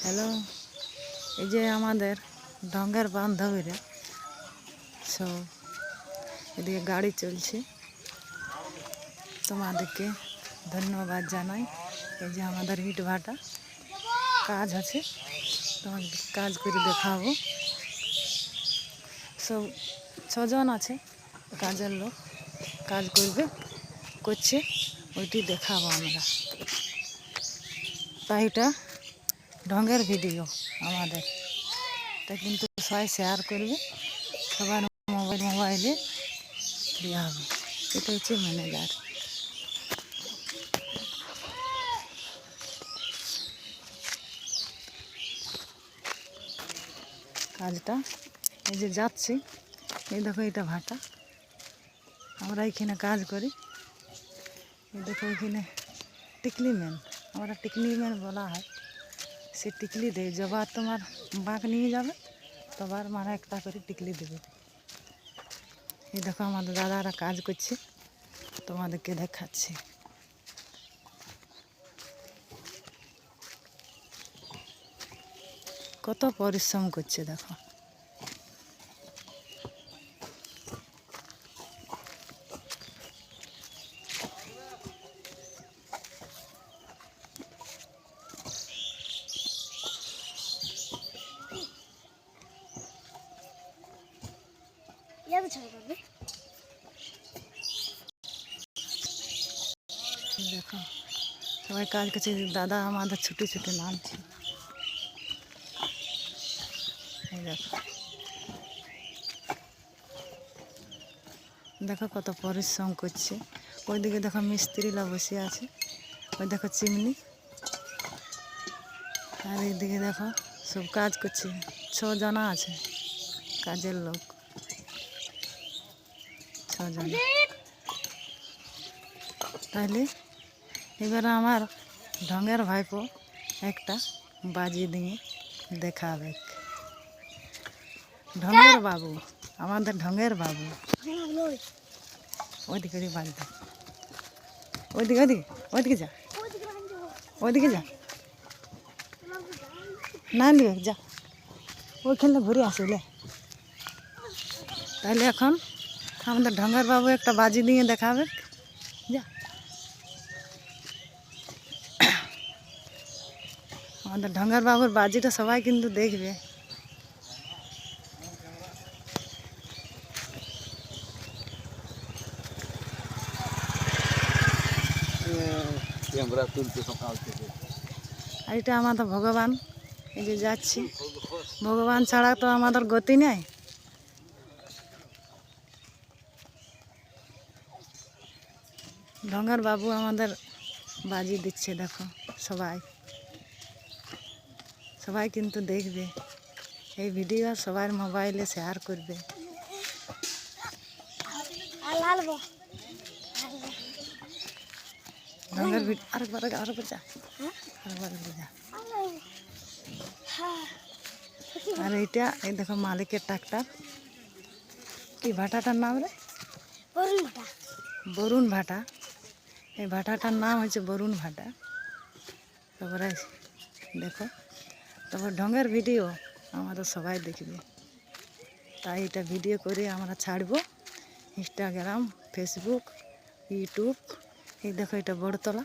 Hello, এই যে আমাদের ঢঙ্গের বান্ধবীরা সব এদিকে গাড়ি চলছে, তোমাদেরকে ধন্যবাদ জানাই। এই যে আমাদের ইট ভাটা কাজ আছে, তোমাকে কাজ করে দেখাবো। সব 6 জন আছে কাজের লোক, কাজ করছে, ওইটি দেখাবো আমরা। তাই এটা ঢঙ্গের ভিডিও আমাদের, তা কিন্তু সবাই শেয়ার করবে, সবার মোবাইলে দেওয়া হবে। এটা হচ্ছে ম্যানেজার। কাজটা এই যে যাচ্ছি, এই দেখো এটা ভাটা, আমরা এখানে কাজ করি। এই দেখো এখানে টিকলি ম্যান, আমরা টিকলি ম্যান বলা হয়। সে টিকলি দেয়, যবার তোমার বাঁক নিয়ে যাবে তবার মানে একটা করে টিকলি দেবে। এই দেখো আমাদের দাদারা কাজ করছে, তোমাদেরকে দেখাচ্ছি। কত পরিশ্রম করছে দেখো। দেখো সবাই কাজ করছে, দাদা আমাদের ছুটি ছুটি নামছে। এই দেখো, দেখো কত পরিশ্রম করছে। ওইদিকে দেখো মিস্ত্রিরা বসে আছে, ওই দেখো চিমনি, আর এইদিকে দেখো সব কাজ করছে। 6 জন আছে কাজের লোক, 6 জন। তাহলে এবার আমার ঢঙ্গের ভাইপো একটা বাজি দিয়ে দেখাবে। ঢঙ্গের বাবু, আমাদের ঢঙ্গের বাবু। ওইদিকে বাজবে, ওইদিকে ওইদিকে ওইদিকে যা, ওইদিকে যা, না নিবে যা, ওইখানে ঘুরে আসলে। তাহলে এখন আমাদের ঢঙ্গের বাবু একটা বাজি দিয়ে দেখাবে। যা, আমাদের ঢঙ্গের বাবুর বাজিটা সবাই কিন্তু দেখবে। আর এটা আমাদের ভগবান, এই যে যাচ্ছি, ভগবান ছাড়া তো আমাদের গতি নেই। ঢঙ্গের বাবু আমাদের বাজি দিচ্ছে, দেখো সবাই সবাই কিন্তু দেখবে এই ভিডিও, সবার মোবাইলে শেয়ার করবে। ঢঙ্গের ভিডিও আরেকবার যা, আরেকবার যা। আর এইটা এই দেখো মালিকের ট্রাক্টর। কি ভাটাটার নাম রে? বরুণ ভাটা। এই ভাটাটার নাম হচ্ছে বরুণ ভাটা। তারপরে দেখো, তারপর ঢঙ্গের ভিডিও আমাদের সবাই দেখবে। তাই এটা ভিডিও করে আমরা ছাড়বো ইনস্টাগ্রাম, ফেসবুক, ইউটিউব। এই দেখো এটা বড়তলা।